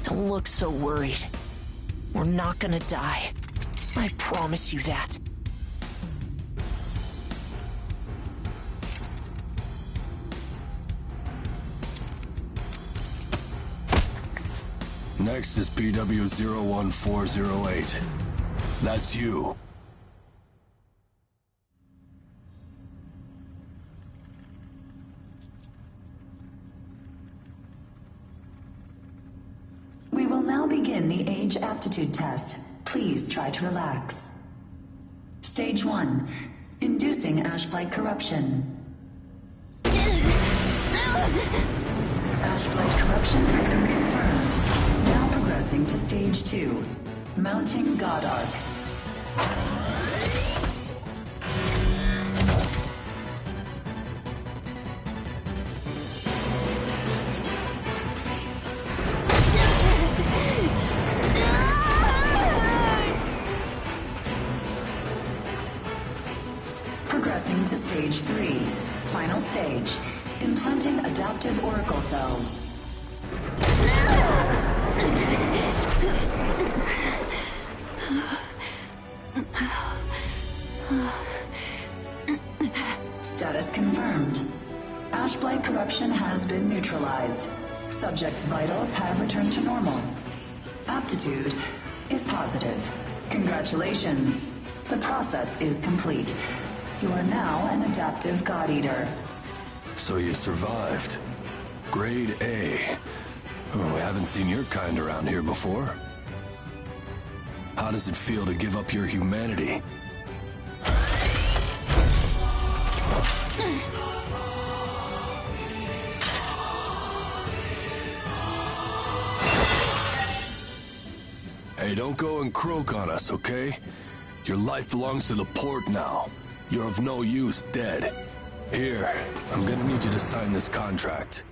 Don't look so worried. We're not gonna die. I promise you that. Next is PW01408. That's you. We will now begin the age aptitude test. Please try to relax. Stage 1. Inducing Ashblight corruption. Ashblight corruption has been confirmed. Now progressing to Stage 2. Mounting God Arc. Progressing to Stage 3. Final stage. Implanting adaptive oracle cells. Status confirmed. Ashblight corruption has been neutralized. Subject's vitals have returned to normal. Aptitude is positive. Congratulations. The process is complete. You are now an adaptive God Eater. So you survived. Grade A. Oh, we haven't seen your kind around here before. How does it feel to give up your humanity? Hey, don't go and croak on us, okay? Your life belongs to the port now. You're of no use dead. Here, I'm gonna need you to sign this contract.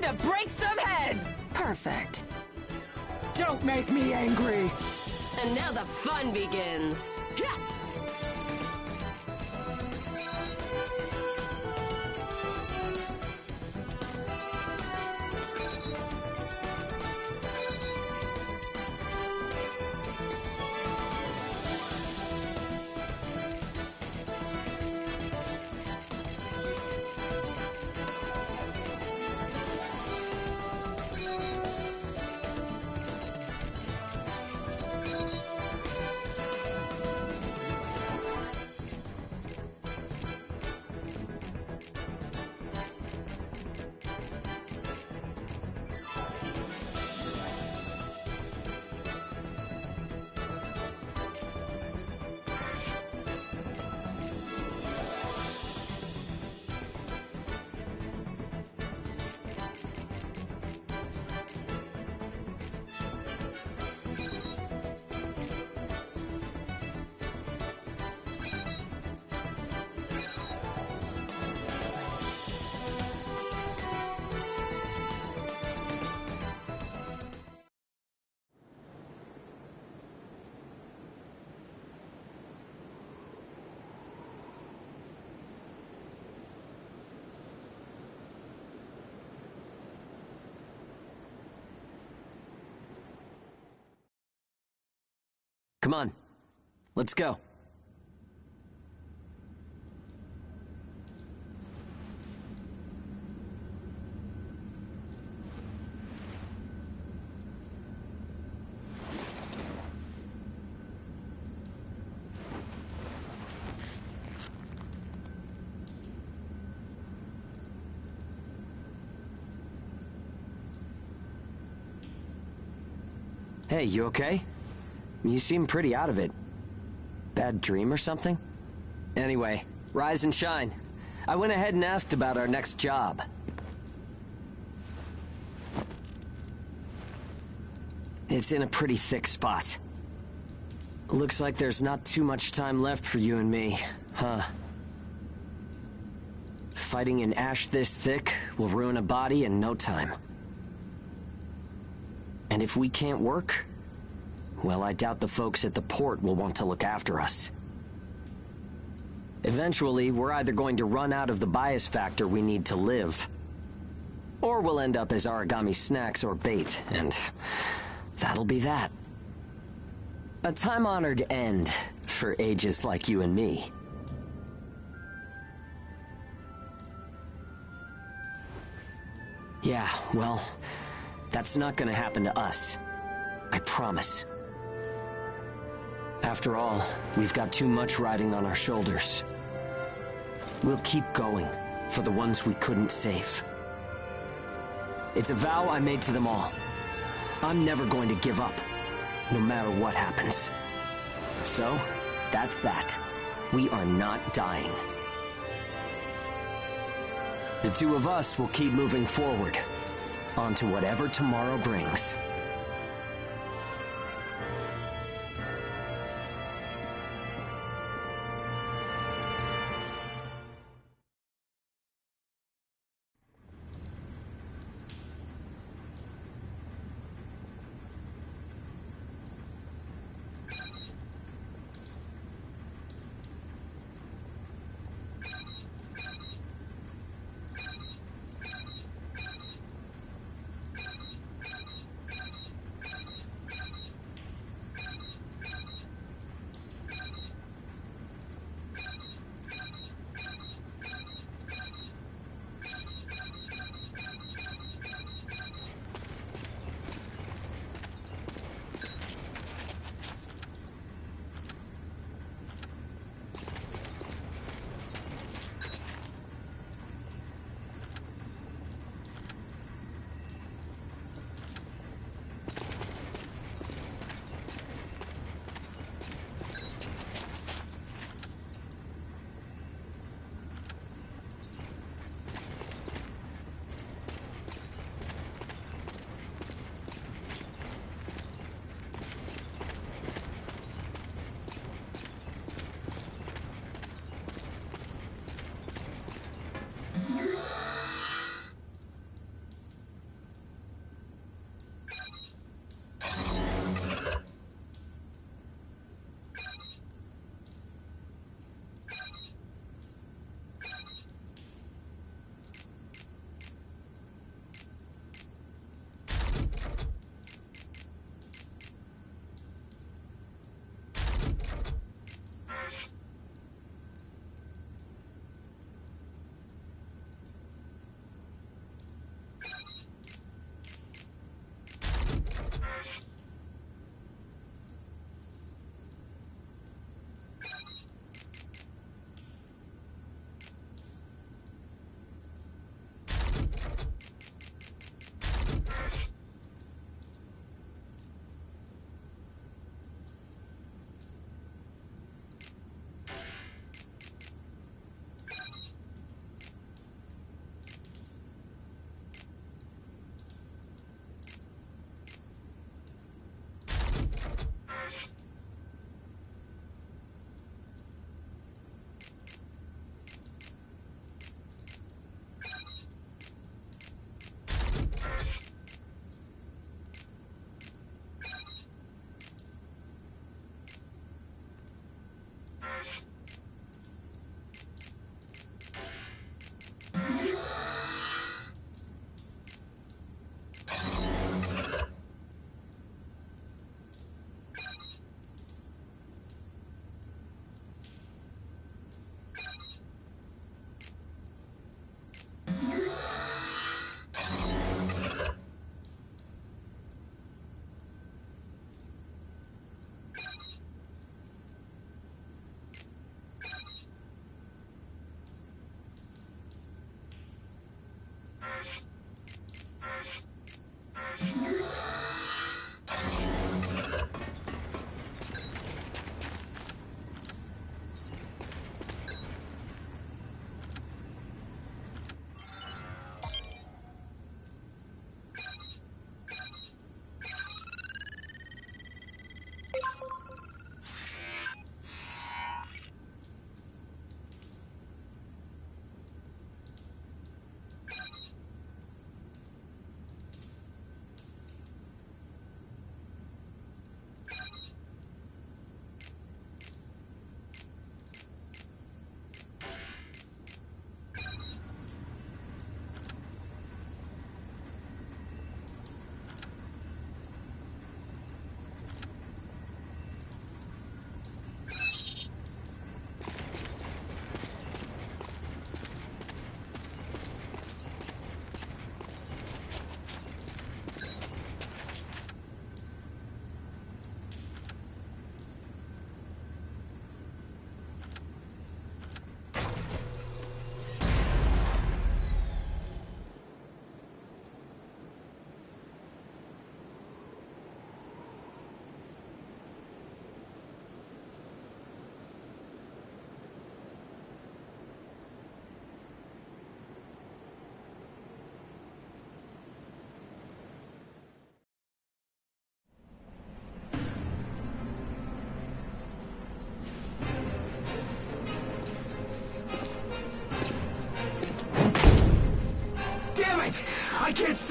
to break some heads! Perfect. Don't make me angry! And now the fun begins. Yeah. Come on, let's go. Hey, you okay? You seem pretty out of it. Bad dream or something? Anyway, rise and shine. I went ahead and asked about our next job. It's in a pretty thick spot. Looks like there's not too much time left for you and me, huh? Fighting an ash this thick will ruin a body in no time. And if we can't work, well, I doubt the folks at the port will want to look after us. Eventually, we're either going to run out of the bias factor we need to live, or we'll end up as origami snacks or bait, and that'll be that. A time-honored end for ages like you and me. Yeah, well, that's not gonna happen to us. I promise. After all, we've got too much riding on our shoulders. We'll keep going for the ones we couldn't save. It's a vow I made to them all. I'm never going to give up, no matter what happens. So, that's that. We are not dying. The two of us will keep moving forward, onto whatever tomorrow brings.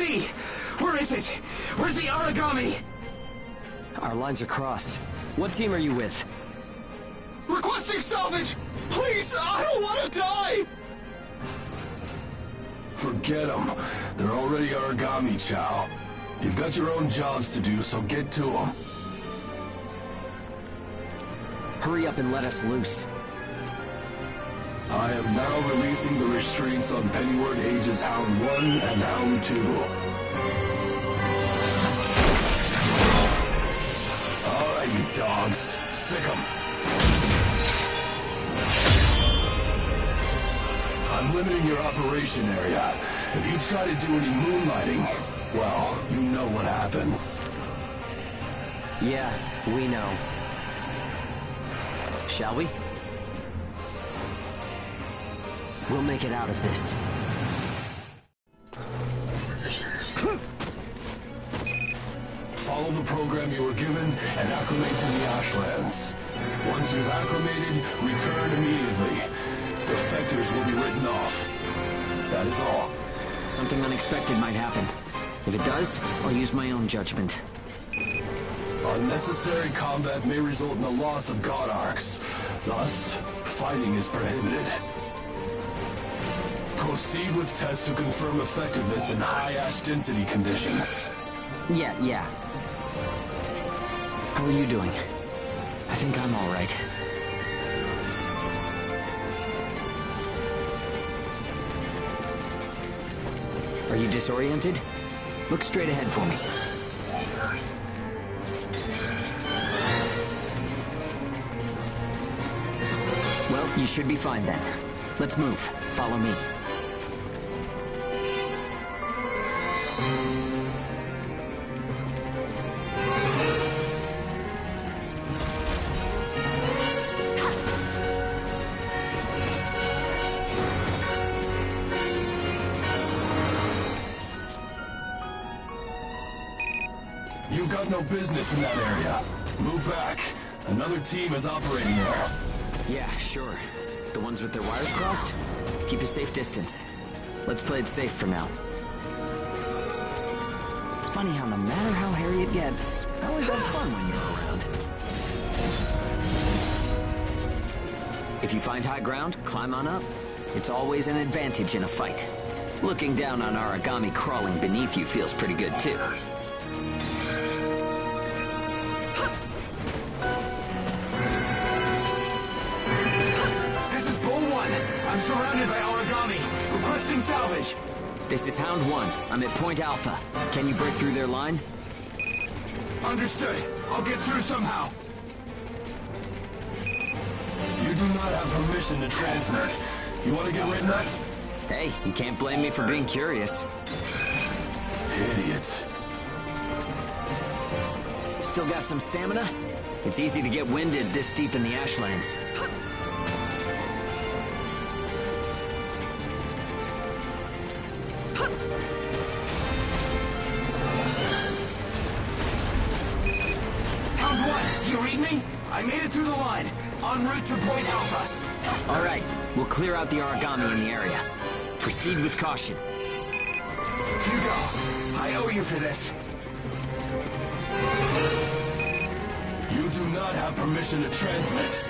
see. Where is it? Where's the origami? Our lines are crossed. What team are you with? Requesting salvage! Please, I don't want to die! Forget them. They're already origami, Chow. You've got your own jobs to do, so get to them. Hurry up and let us loose. I am now releasing the restraints on Pennyward Age's Hound 1 and Hound 2. Alright, you dogs. Sick 'em. I'm limiting your operation area. If you try to do any moonlighting, well, you know what happens. Yeah, we know. Shall we? We'll make it out of this. Follow the program you were given and acclimate to the Ashlands. Once you've acclimated, return immediately. Defectors will be written off. That is all. Something unexpected might happen. If it does, I'll use my own judgment. Unnecessary combat may result in the loss of God Arcs. Thus, fighting is prohibited. Proceed with tests to confirm effectiveness in high ash density conditions. Yeah. How are you doing? I think I'm all right. Are you disoriented? Look straight ahead for me. Well, you should be fine then. Let's move. Follow me. You've got no business in that area. Move back. Another team is operating there. Yeah, sure. The ones with their wires crossed? Keep a safe distance. Let's play it safe for now. It's funny how no matter how hairy it gets, I always have fun when you're around. If you find high ground, climb on up. It's always an advantage in a fight. Looking down on origami crawling beneath you feels pretty good too. I'm surrounded by origami. Requesting salvage. This is Hound 1. I'm at Point Alpha. Can you break through their line? Understood. I'll get through somehow. You do not have permission to transmit. You want to get rid of that? Hey, you can't blame me for being curious. Idiots. Still got some stamina? It's easy to get winded this deep in the Ashlands. I made it through the line, en route to Point Alpha. All right, we'll clear out the origami in the area. Proceed with caution. Hugo, I owe you for this. You do not have permission to transmit.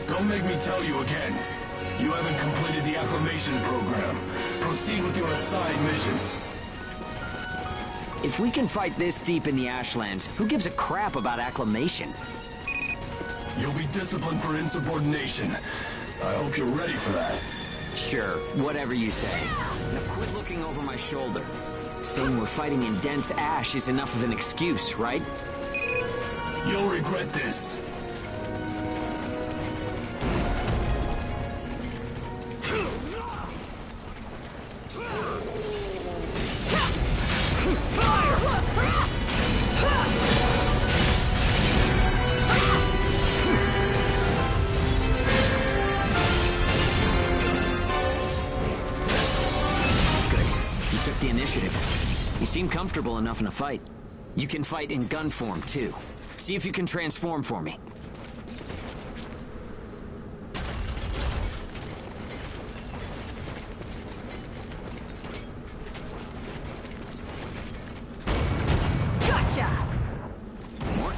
Don't make me tell you again. You haven't completed the acclimation program. Proceed with your assigned mission. If we can fight this deep in the Ashlands, who gives a crap about acclimation? You'll be disciplined for insubordination. I hope you're ready for that. Sure, whatever you say. Now quit looking over my shoulder. Saying we're fighting in dense ash is enough of an excuse, right? You'll regret this. The initiative. You seem comfortable enough in a fight. You can fight in gun form, too. See if you can transform for me.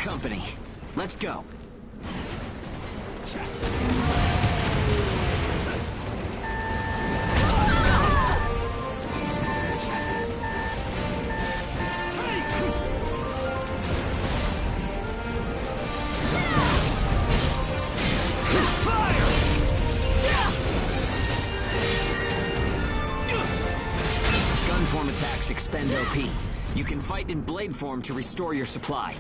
company. Let's go. Gunform attacks expend OP. You can fight in blade form to restore your supply.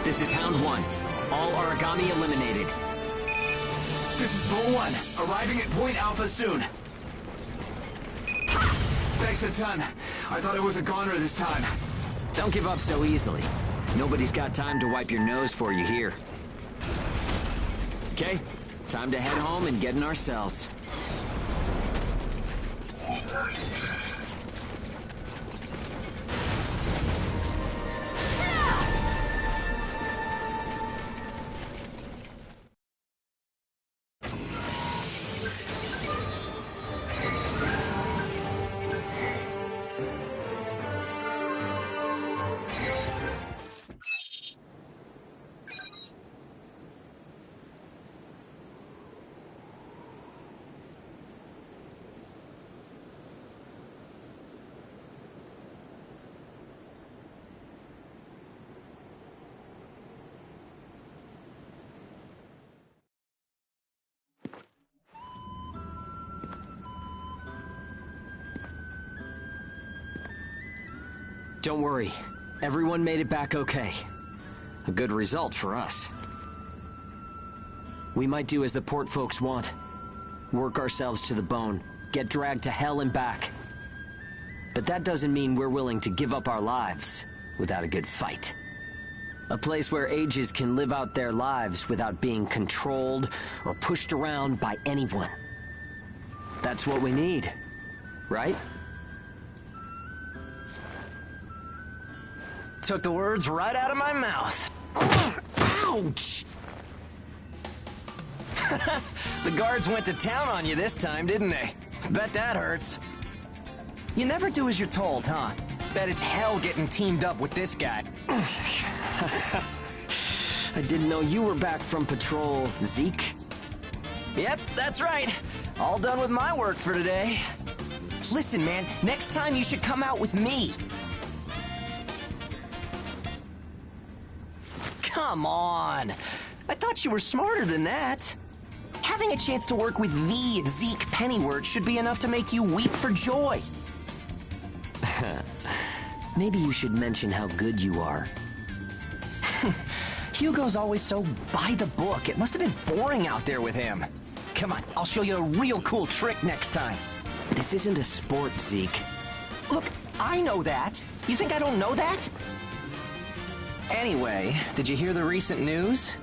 This is Hound 1. All origami eliminated. This is Bull 1, arriving at Point Alpha soon. Thanks a ton. I thought it was a goner this time. Don't give up so easily. Nobody's got time to wipe your nose for you here. Okay, time to head home and get in our cells. Don't worry. Everyone made it back okay. A good result for us. We might do as the port folks want. Work ourselves to the bone. Get dragged to hell and back. But that doesn't mean we're willing to give up our lives without a good fight. A place where ages can live out their lives without being controlled or pushed around by anyone. That's what we need, right? Took the words right out of my mouth. Ouch! The guards went to town on you this time, didn't they? Bet that hurts. You never do as you're told, huh? Bet it's hell getting teamed up with this guy. I didn't know you were back from patrol, Zeke. Yep, that's right. All done with my work for today. Listen, man, next time you should come out with me. Come on. I thought you were smarter than that. Having a chance to work with the Zeke Pennyworth should be enough to make you weep for joy. Maybe you should mention how good you are. Hugo's always so by the book. It must have been boring out there with him. Come on, I'll show you a real cool trick next time. This isn't a sport, Zeke. Look, I know that. You think I don't know that? Anyway, did you hear the recent news?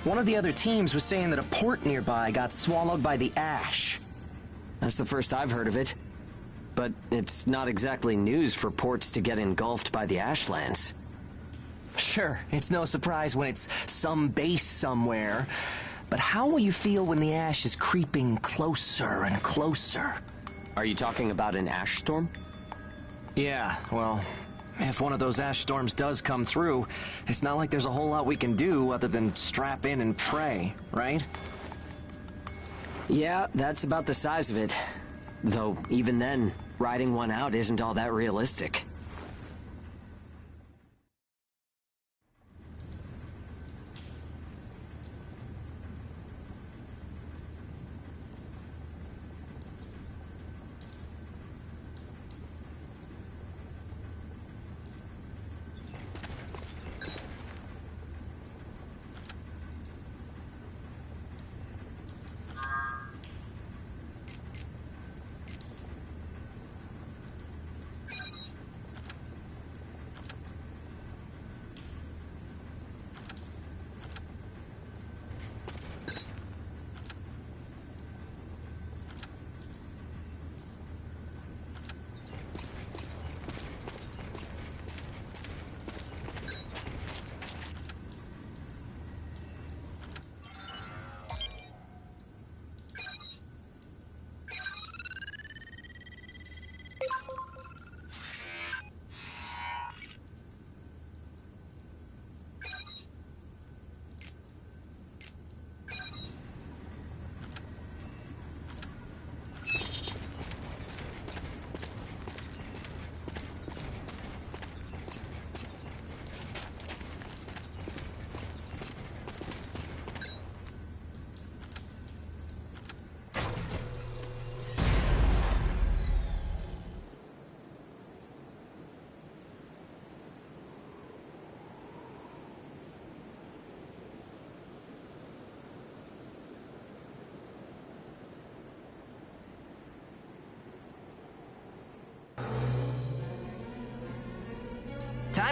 One of the other teams was saying that a port nearby got swallowed by the ash. That's the first I've heard of it. But it's not exactly news for ports to get engulfed by the ashlands. Sure, it's no surprise when it's some base somewhere. But how will you feel when the ash is creeping closer and closer? Are you talking about an ash storm? Yeah, well, if one of those ash storms does come through, it's not like there's a whole lot we can do other than strap in and pray, right? Yeah, that's about the size of it. Though, even then, riding one out isn't all that realistic.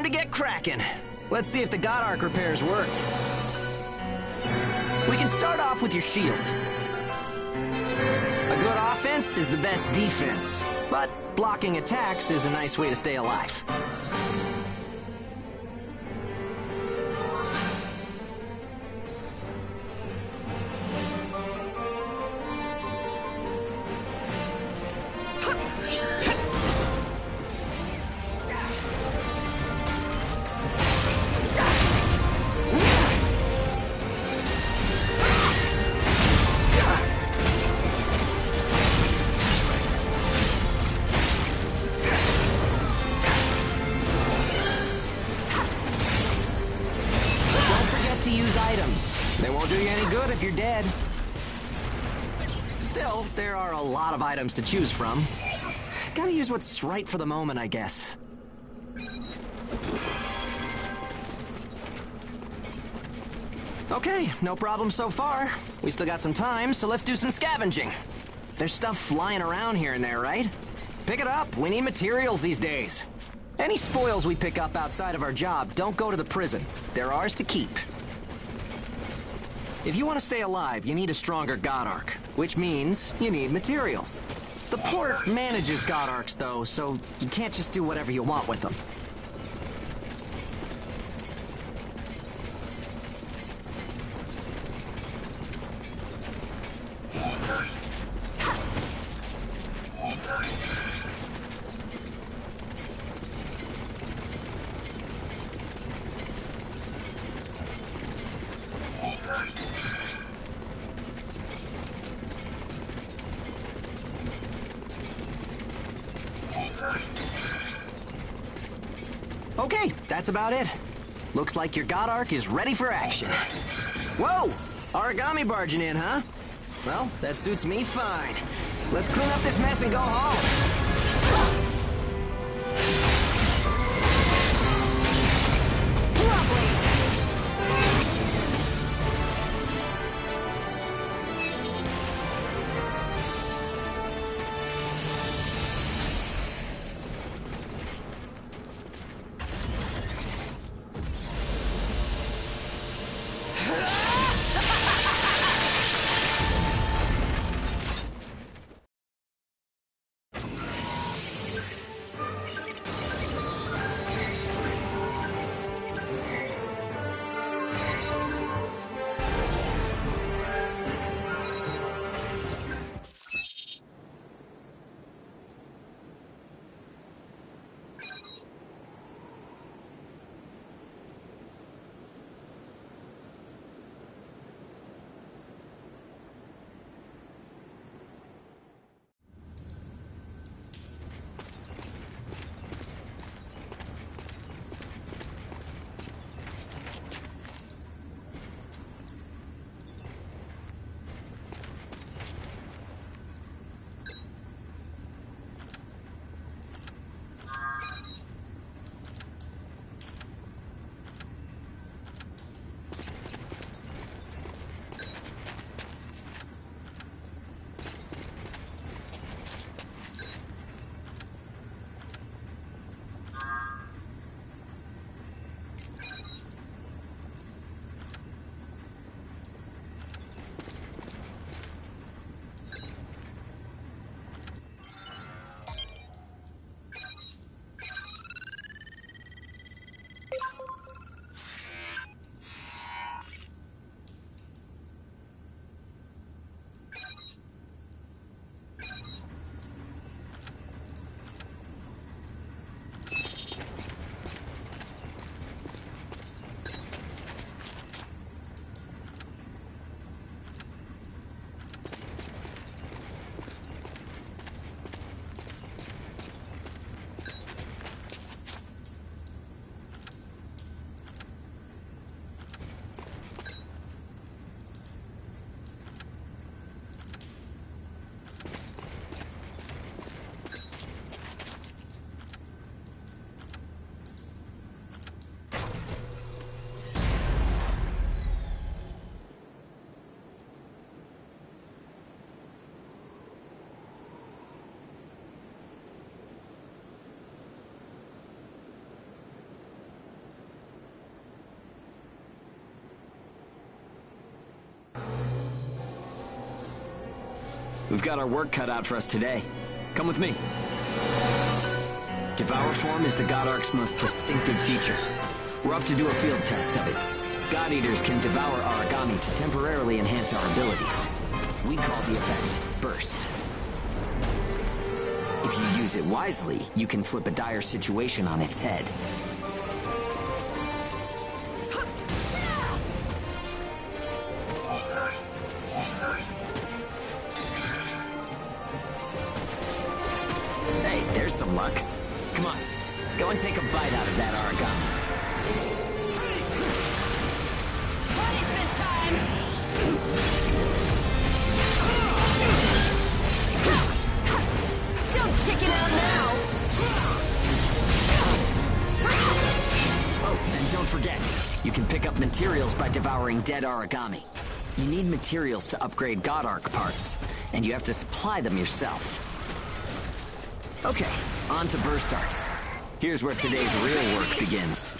time to get cracking. Let's see if the God Arc repairs worked. We can start off with your shield. A good offense is the best defense, but blocking attacks is a nice way to stay alive. They won't do you any good if you're dead. Still, there are a lot of items to choose from. Gotta use what's right for the moment, I guess. Okay, no problem so far. We still got some time, so let's do some scavenging. There's stuff flying around here and there, right? Pick it up. We need materials these days. Any spoils we pick up outside of our job don't go to the prison. They're ours to keep. If you want to stay alive, you need a stronger God Arc, which means you need materials. The port manages God Arcs, though, so you can't just do whatever you want with them. Okay, that's about it. Looks like your God Arc is ready for action. Whoa! Origami barging in, huh? Well, that suits me fine. Let's clean up this mess and go home. We've got our work cut out for us today. Come with me. Devour form is the God Ark's most distinctive feature. We're off to do a field test of it. God Eaters can devour origami to temporarily enhance our abilities. We call the effect Burst. If you use it wisely, you can flip a dire situation on its head. Hey, there's some luck. Come on, go and take a bite out of that origami. Punishment time! Don't chicken out now! Oh, and don't forget, you can pick up materials by devouring dead origami. You need materials to upgrade God Ark parts, and you have to supply them yourself. Okay, on to burst arts. Here's where today's real work begins.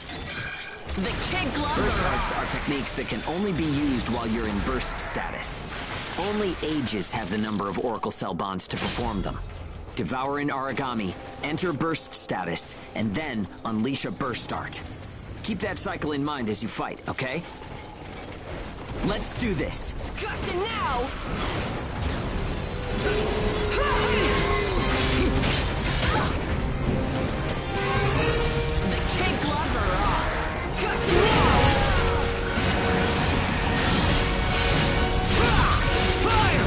The kid gloves Burst are arts off. are techniques that can only be used while you're in burst status. Only Ages have the number of Oracle Cell bonds to perform them. Devour an origami, enter burst status, and then unleash a burst art. Keep that cycle in mind as you fight, okay? Let's do this. Gotcha now! The kid gloves are off. Gotcha now! Fire!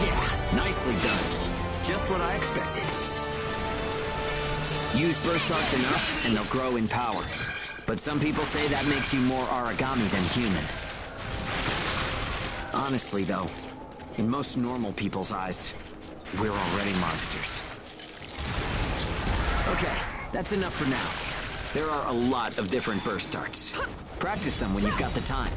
Yeah, nicely done. Just what I expected. Use burst arts enough, and they'll grow in power. But some people say that makes you more origami than human. Honestly, though, in most normal people's eyes, we're already monsters. Okay, that's enough for now. There are a lot of different burst arts. Practice them when you've got the time.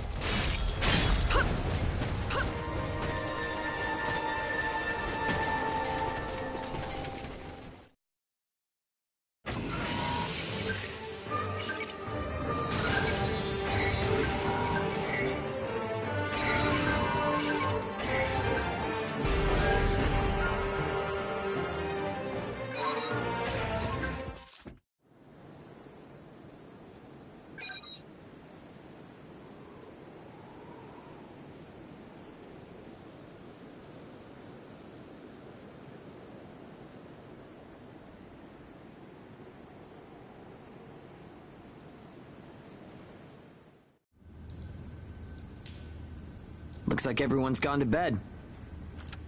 Looks like everyone's gone to bed.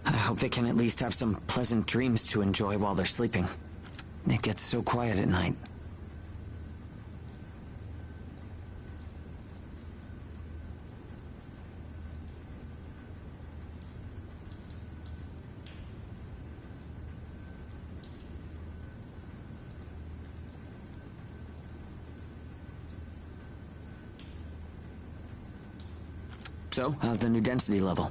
I hope they can at least have some pleasant dreams to enjoy while they're sleeping. It gets so quiet at night. So, how's the new density level?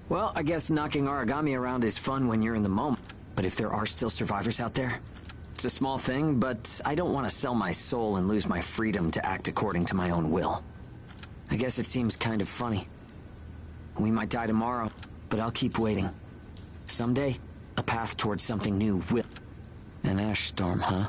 Well, I guess knocking origami around is fun when you're in the moment. But if there are still survivors out there, it's a small thing, but I don't want to sell my soul and lose my freedom to act according to my own will. I guess it seems kind of funny. We might die tomorrow, but I'll keep waiting. Someday, a path towards something new will... An ash storm, huh?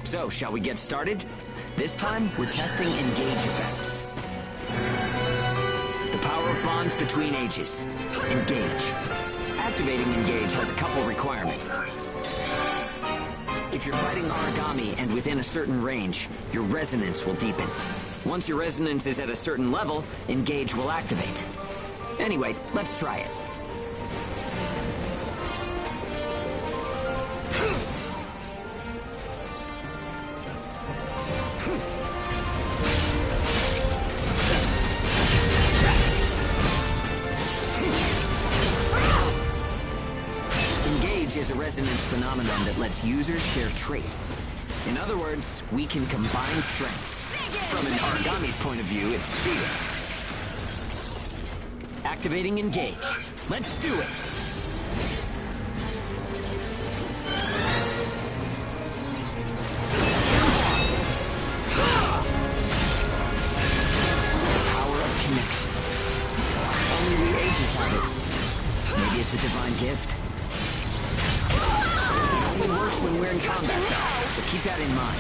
So, shall we get started? This time, we're testing engage effects. The power of bonds between ages. Engage. Activating engage has a couple requirements. If you're fighting origami and within a certain range, your resonance will deepen. Once your resonance is at a certain level, engage will activate. Anyway, let's try it. Engage is a resonance phenomenon that lets users share traits. In other words, we can combine strengths. From an origami's point of view, it's cheating. Activating engage. Let's do it! The power of connections. Only we ages have it. Maybe it's a divine gift. It only works when we're in combat, though, so keep that in mind.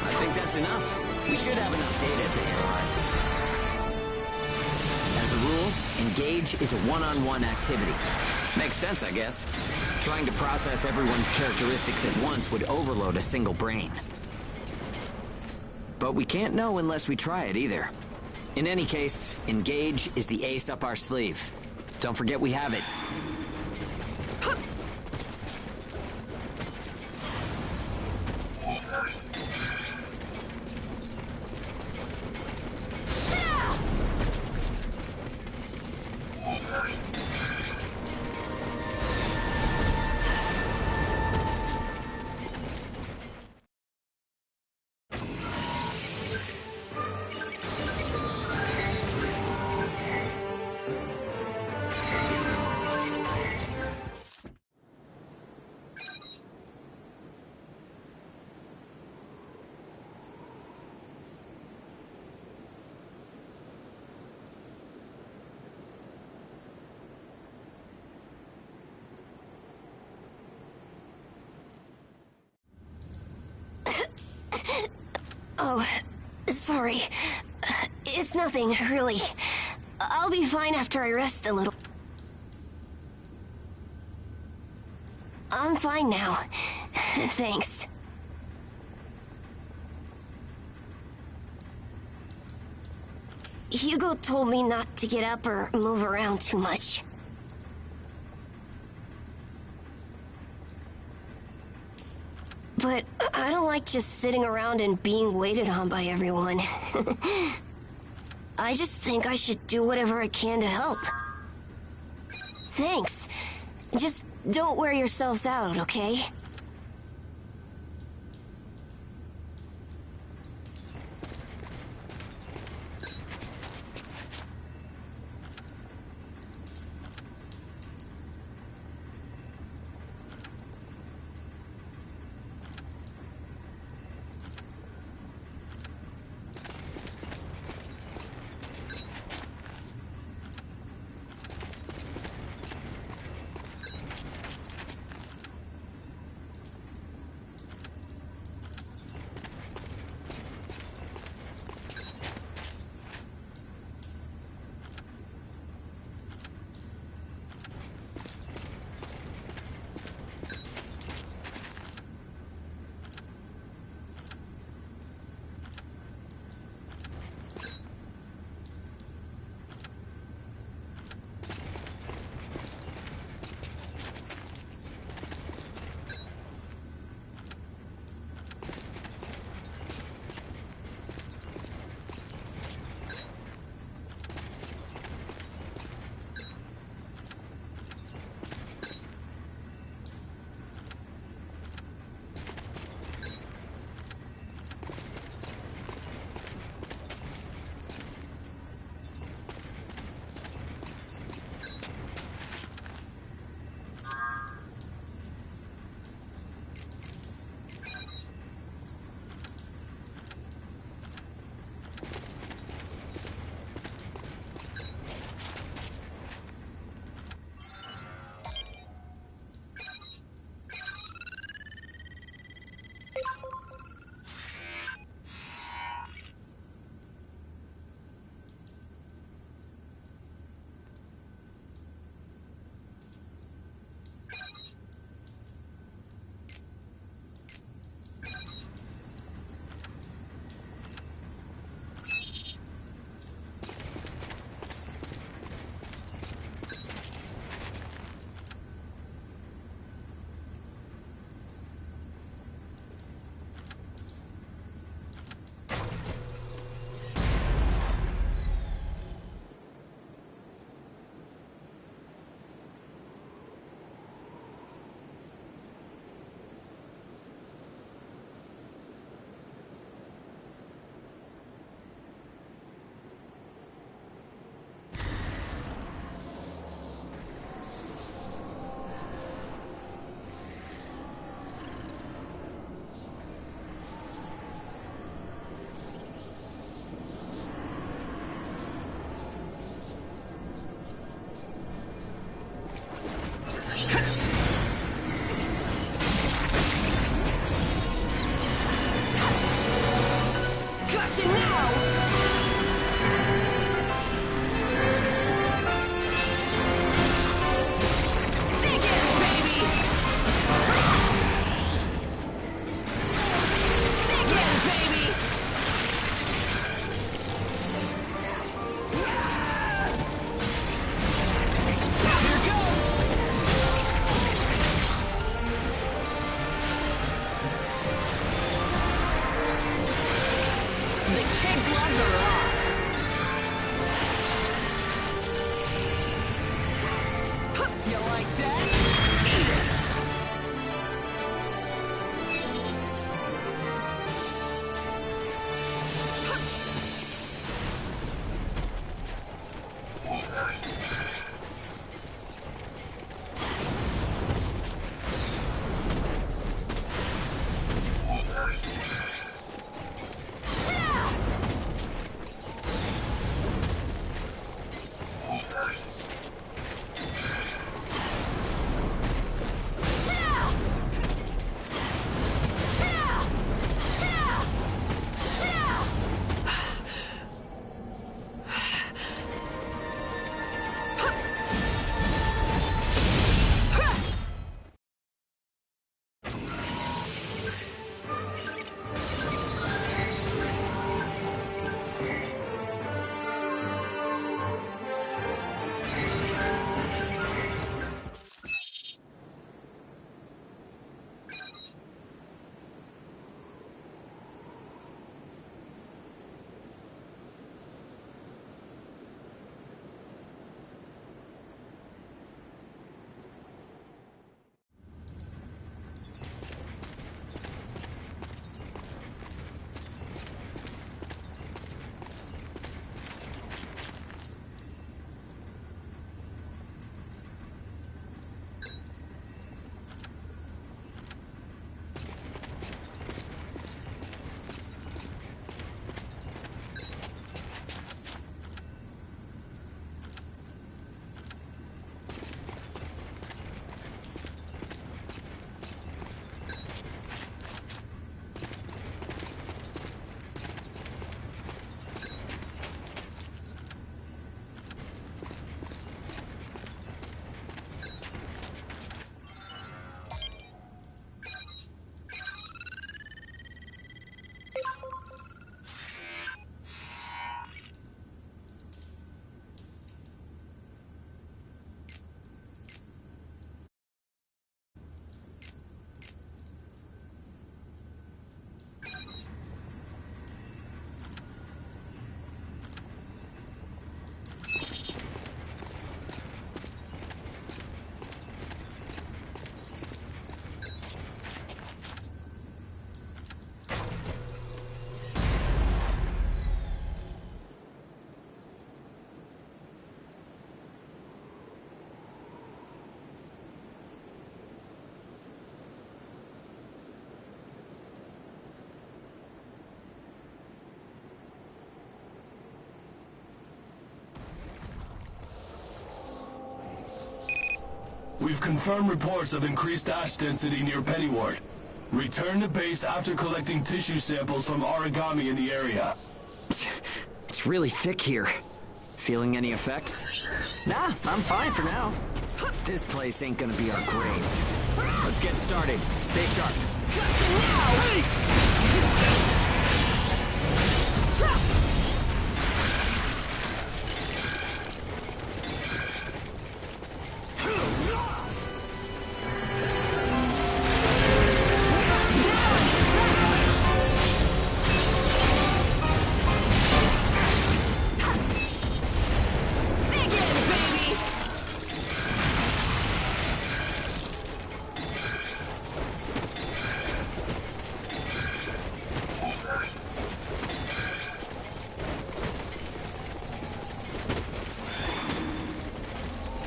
I think that's enough. We should have enough data to analyze. As a rule, engage is a one-on-one activity. Makes sense, I guess. Trying to process everyone's characteristics at once would overload a single brain. But we can't know unless we try it either. In any case, engage is the ace up our sleeve. Don't forget we have it. Oh, sorry. It's nothing, really. I'll be fine after I rest a little. I'm fine now. Thanks. Hugo told me not to get up or move around too much. But I don't like just sitting around and being waited on by everyone. I just think I should do whatever I can to help. Thanks. Just don't wear yourselves out, okay? Gotcha now! Dig in, baby! Dig in, baby! Here goes! The kid gloves are off. You like that? Eat it! We've confirmed reports of increased ash density near Pennyward. Return to base after collecting tissue samples from origami in the area. It's really thick here. Feeling any effects? Nah, I'm fine for now. This place ain't gonna be our grave. Let's get started. Stay sharp. Gotcha now!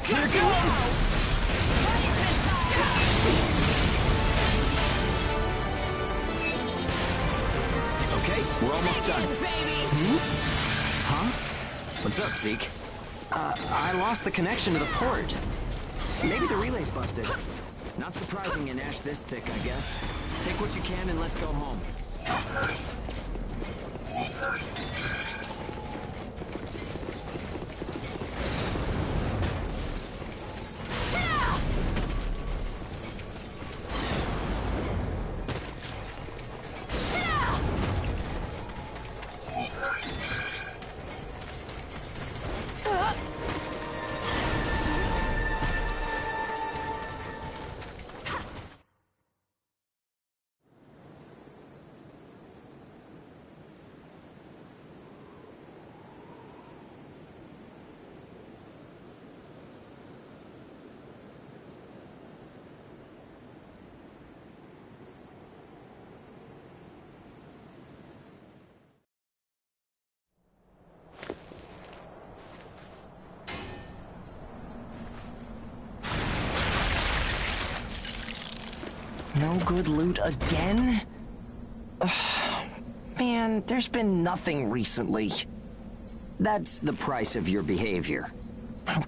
Here goes! Okay, we're almost done. Huh? What's up, Zeke? I lost the connection to the port. Maybe the relay's busted. Not surprising in ash this thick, I guess. Take what you can and let's go home. good loot again? Ugh, man, there's been nothing recently. That's the price of your behavior.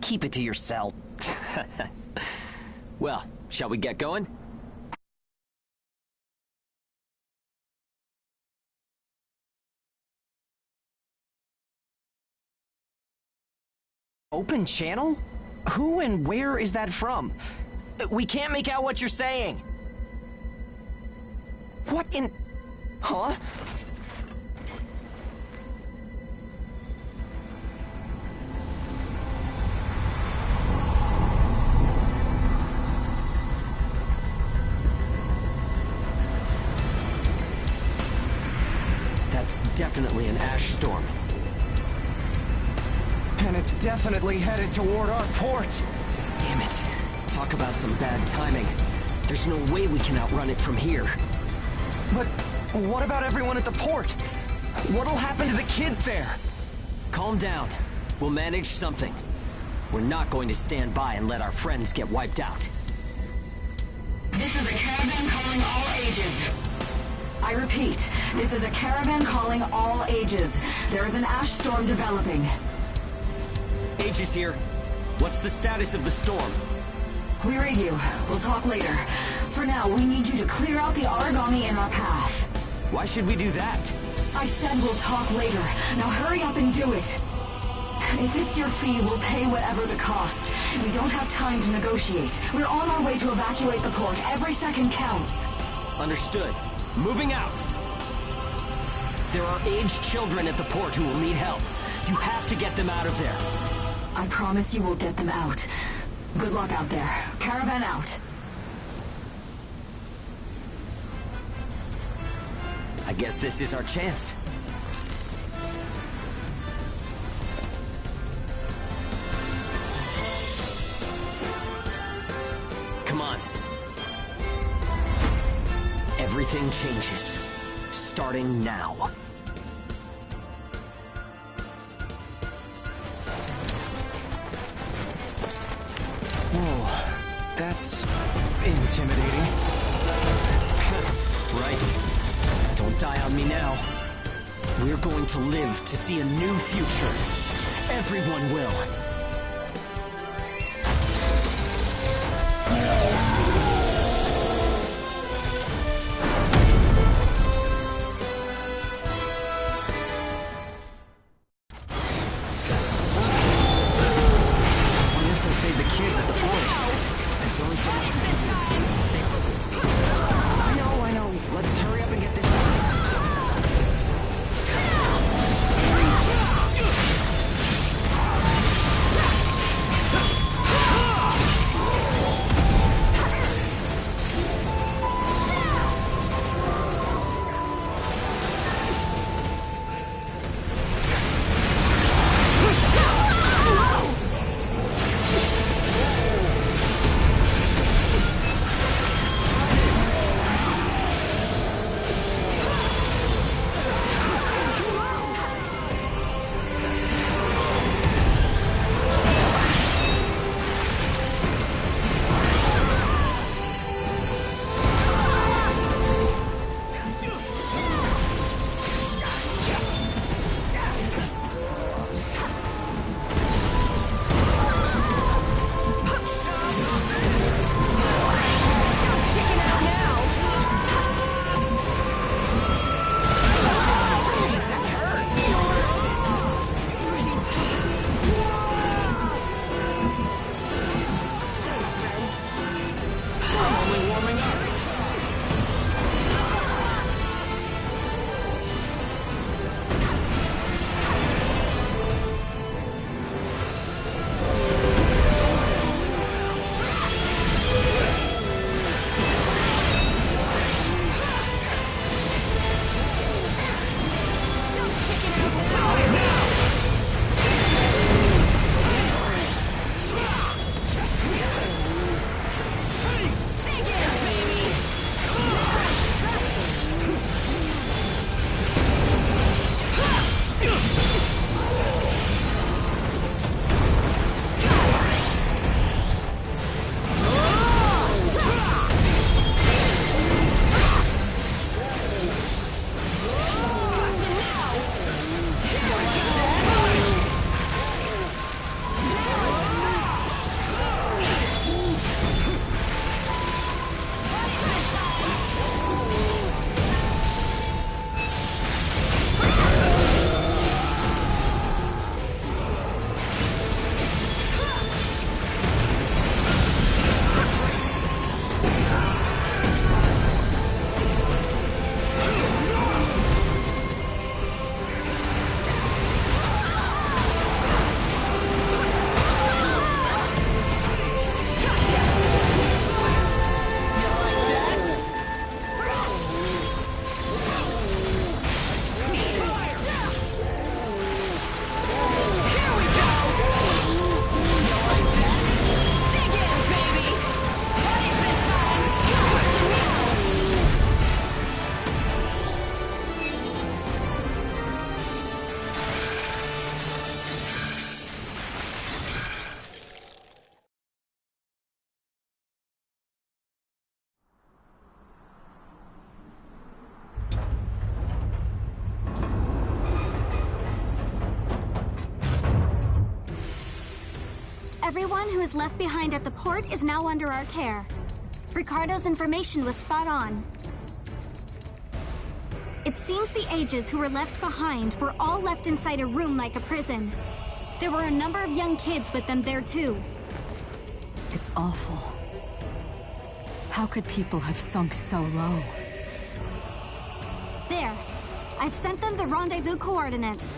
Keep it to yourself. Well, shall we get going? Open channel? Who and where is that from? We can't make out what you're saying. What in... Huh? That's definitely an ash storm. And it's definitely headed toward our port. Damn it. Talk about some bad timing. There's no way we can outrun it from here. But what about everyone at the port? What'll happen to the kids there? Calm down. We'll manage something. We're not going to stand by and let our friends get wiped out. This is a caravan calling all ages. I repeat, this is a caravan calling all ages. There is an ash storm developing. Age is here. What's the status of the storm? We read you. We'll talk later. For now, we need you to clear out the origami in our path. Why should we do that? I said we'll talk later. Now hurry up and do it. If it's your fee, we'll pay whatever the cost. We don't have time to negotiate. We're on our way to evacuate the port. Every second counts. Understood. Moving out. There are aged children at the port who will need help. You have to get them out of there. I promise you we'll get them out. Good luck out there. Caravan out. I guess this is our chance. Come on. Everything changes. Starting now. Whoa, that's intimidating. Right. Don't die on me now. We're going to live to see a new future. Everyone will. Everyone who is left behind at the port is now under our care. Ricardo's information was spot on. It seems the Ages who were left behind were all left inside a room like a prison. There were a number of young kids with them there too. It's awful. How could people have sunk so low? There. I've sent them the rendezvous coordinates.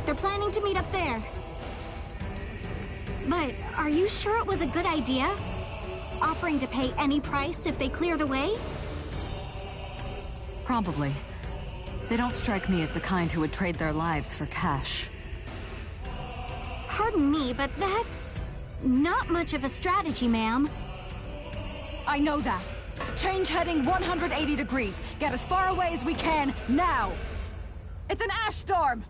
They're planning to meet up there. But are you sure it was a good idea? Offering to pay any price if they clear the way? Probably. They don't strike me as the kind who would trade their lives for cash. Pardon me, but that's not much of a strategy, ma'am. I know that. Change heading 180 degrees. Get as far away as we can, now! It's an ash storm!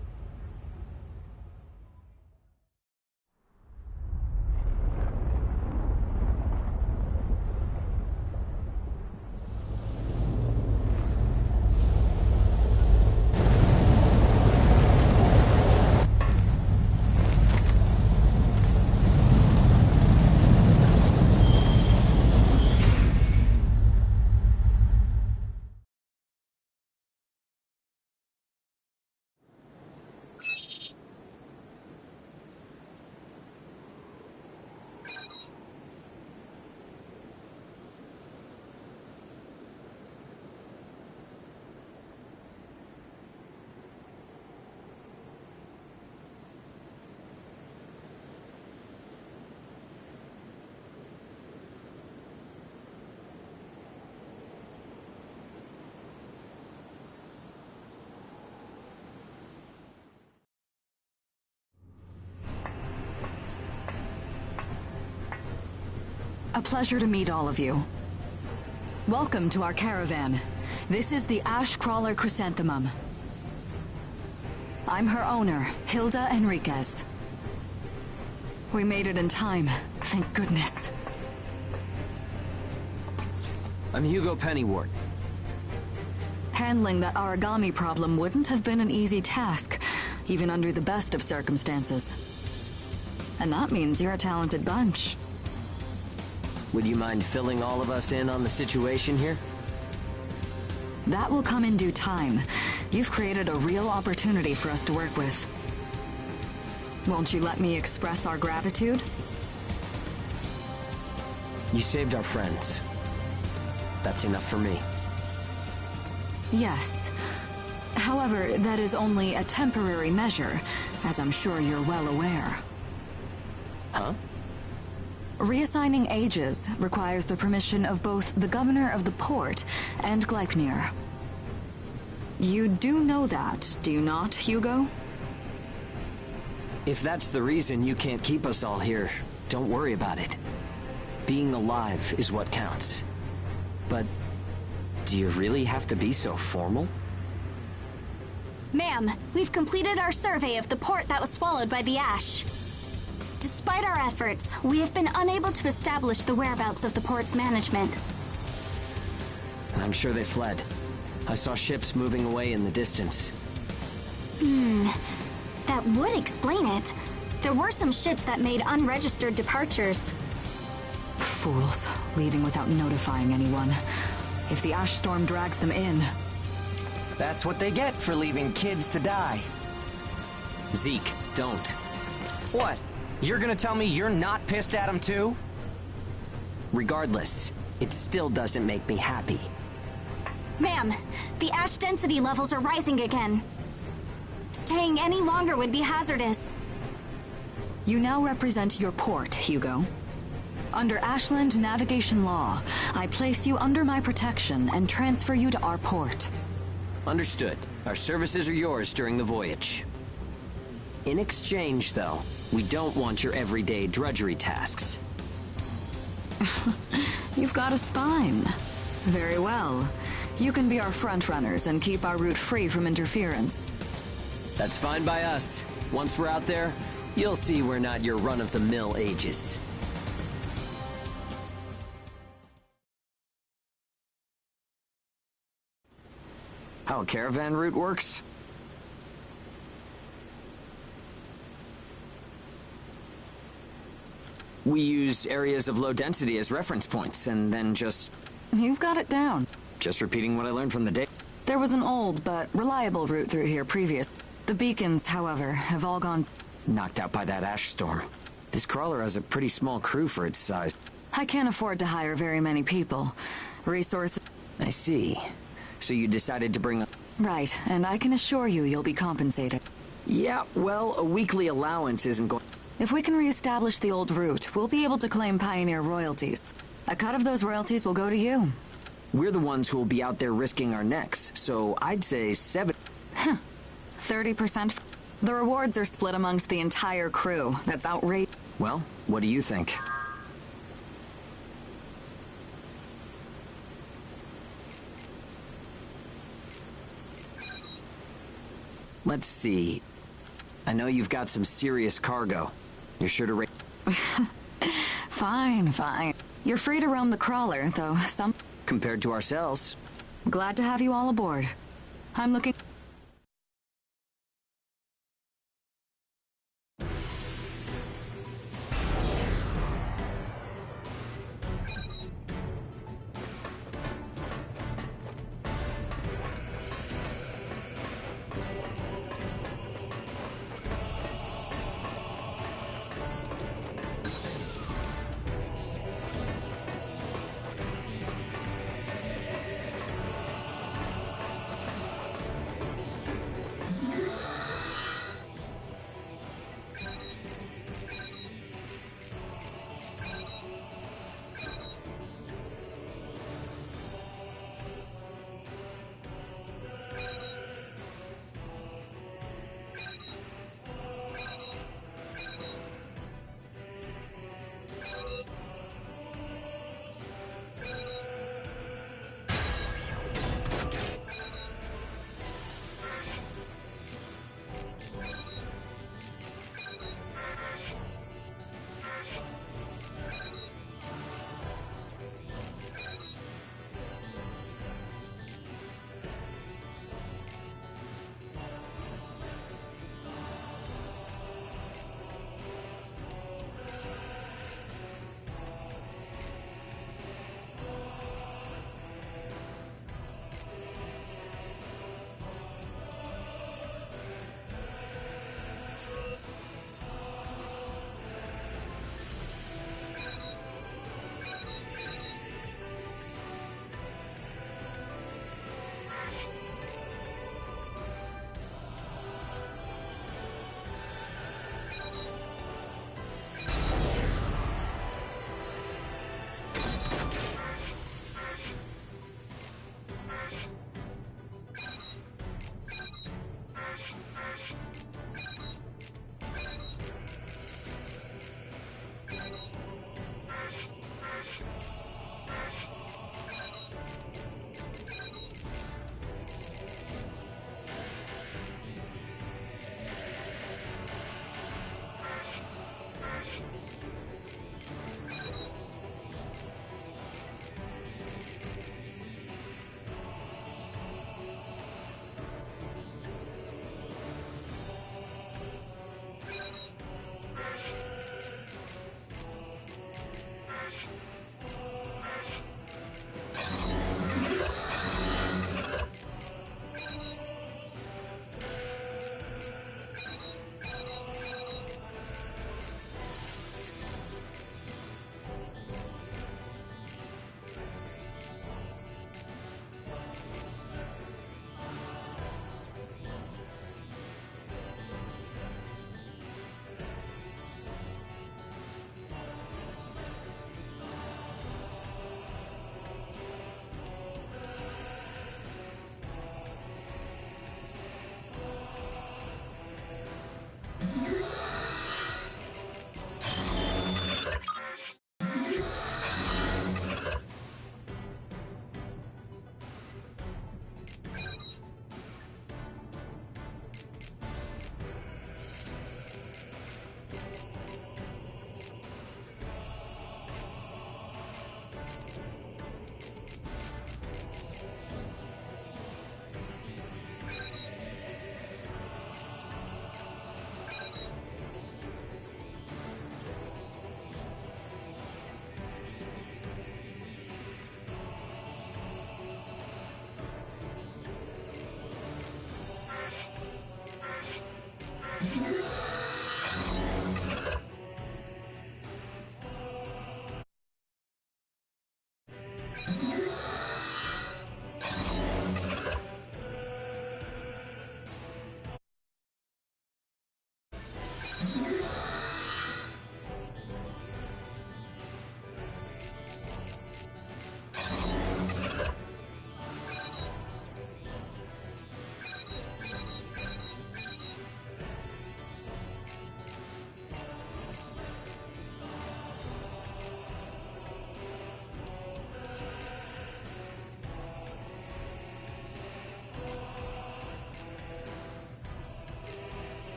A pleasure to meet all of you. Welcome to our caravan. This is the Ash Crawler Chrysanthemum. I'm her owner, Hilda Enriquez. We made it in time, thank goodness. I'm Hugo Pennywort. Handling that origami problem wouldn't have been an easy task, even under the best of circumstances. And that means you're a talented bunch. Would you mind filling all of us in on the situation here? That will come in due time. You've created a real opportunity for us to work with. Won't you let me express our gratitude? You saved our friends. That's enough for me. Yes. However, that is only a temporary measure, as I'm sure you're well aware. Huh? Reassigning Ages requires the permission of both the governor of the port and Gleipnir. You do know that, do you not, Hugo? If that's the reason you can't keep us all here, don't worry about it. Being alive is what counts. But do you really have to be so formal? Ma'am, we've completed our survey of the port that was swallowed by the ash. Despite our efforts, we have been unable to establish the whereabouts of the port's management. I'm sure they fled. I saw ships moving away in the distance. That would explain it. There were some ships that made unregistered departures. Fools, leaving without notifying anyone. If the ash storm drags them in... That's what they get for leaving kids to die. Zeke, don't. What? You're gonna tell me you're not pissed at them too? Regardless, it still doesn't make me happy. Ma'am, the ash density levels are rising again. Staying any longer would be hazardous. You now represent your port, Hugo. Under Ashland navigation law, I place you under my protection and transfer you to our port. Understood. Our services are yours during the voyage. In exchange, though, we don't want your everyday drudgery tasks. You've got a spine. Very well. You can be our front-runners and keep our route free from interference. That's fine by us. Once we're out there, you'll see we're not your run-of-the-mill Ages. How a caravan route works? We use areas of low density as reference points, and then just... You've got it down. Just repeating what I learned from the day. There was an old but reliable route through here previous. The beacons, however, have all gone... Knocked out by that ash storm. This crawler has a pretty small crew for its size. I can't afford to hire very many people. Resources... I see. So you decided to bring... Right, and I can assure you you'll be compensated. Yeah, well, a weekly allowance isn't going... If we can reestablish the old route, we'll be able to claim Pioneer royalties. A cut of those royalties will go to you. We're the ones who will be out there risking our necks, so I'd say 30%. The rewards are split amongst the entire crew. That's outrageous. Well, what do you think? Let's see. I know you've got some serious cargo. You're sure to Fine, fine. You're free to roam the crawler, though some... Compared to ourselves. Glad to have you all aboard. I'm looking...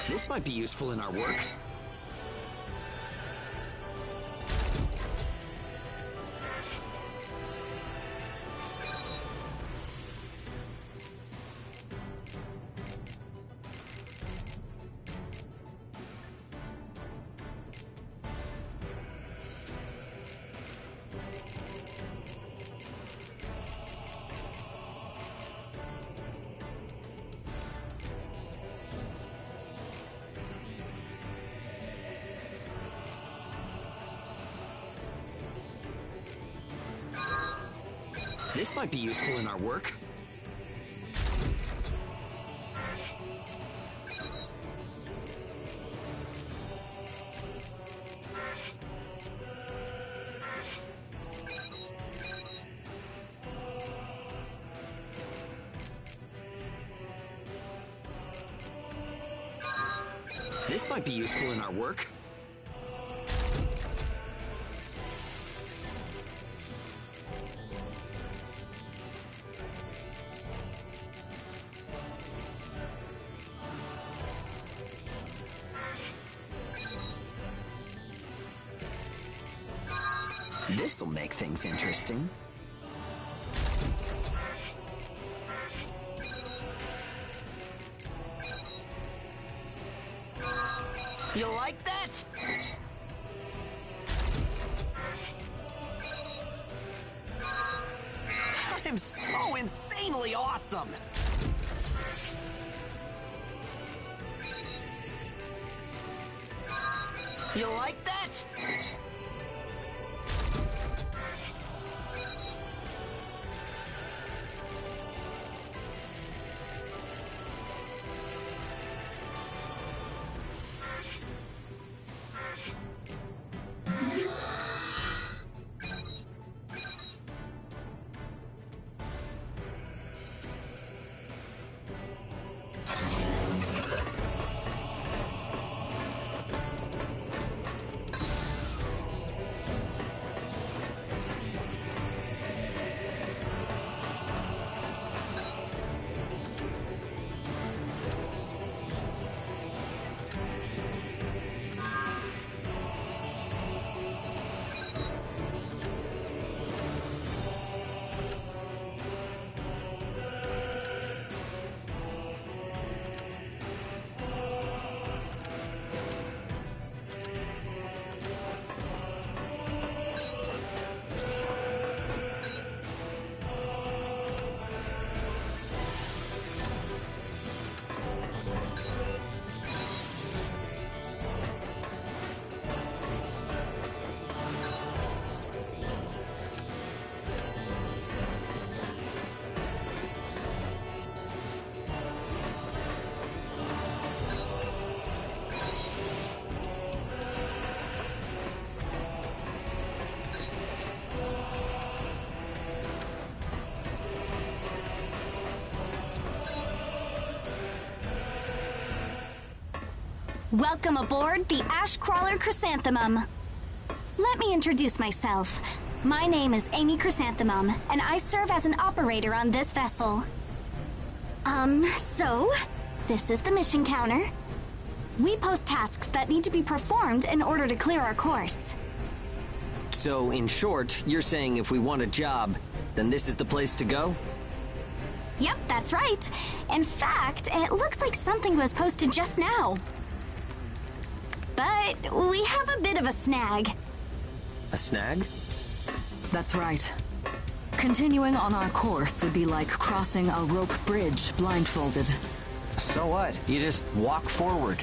This might be useful in our work. This might be useful in our work. This might be useful in our work. This'll make things interesting. You like that? I'm so insanely awesome! You like that? Welcome aboard the Ash Crawler Chrysanthemum. Let me introduce myself. My name is Amy Chrysanthemum, and I serve as an operator on this vessel. So, this is the mission counter. We post tasks that need to be performed in order to clear our course. So, in short, you're saying if we want a job, then this is the place to go? Yep, that's right. In fact, it looks like something was posted just now. But we have a bit of a snag. A snag? That's right. Continuing on our course would be like crossing a rope bridge blindfolded. So what? You just walk forward.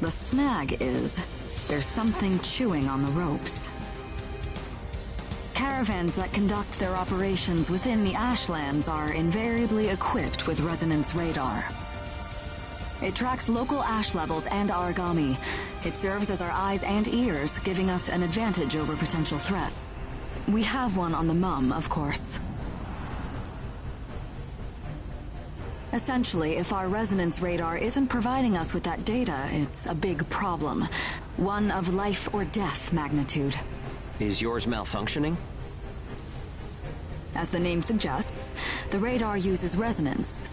The snag is, there's something chewing on the ropes. Caravans that conduct their operations within the Ashlands are invariably equipped with resonance radar. It tracks local ash levels and origami. It serves as our eyes and ears, giving us an advantage over potential threats. We have one on the Mum, of course. Essentially, if our resonance radar isn't providing us with that data, it's a big problem. One of life or death magnitude. Is yours malfunctioning? As the name suggests, the radar uses resonance, so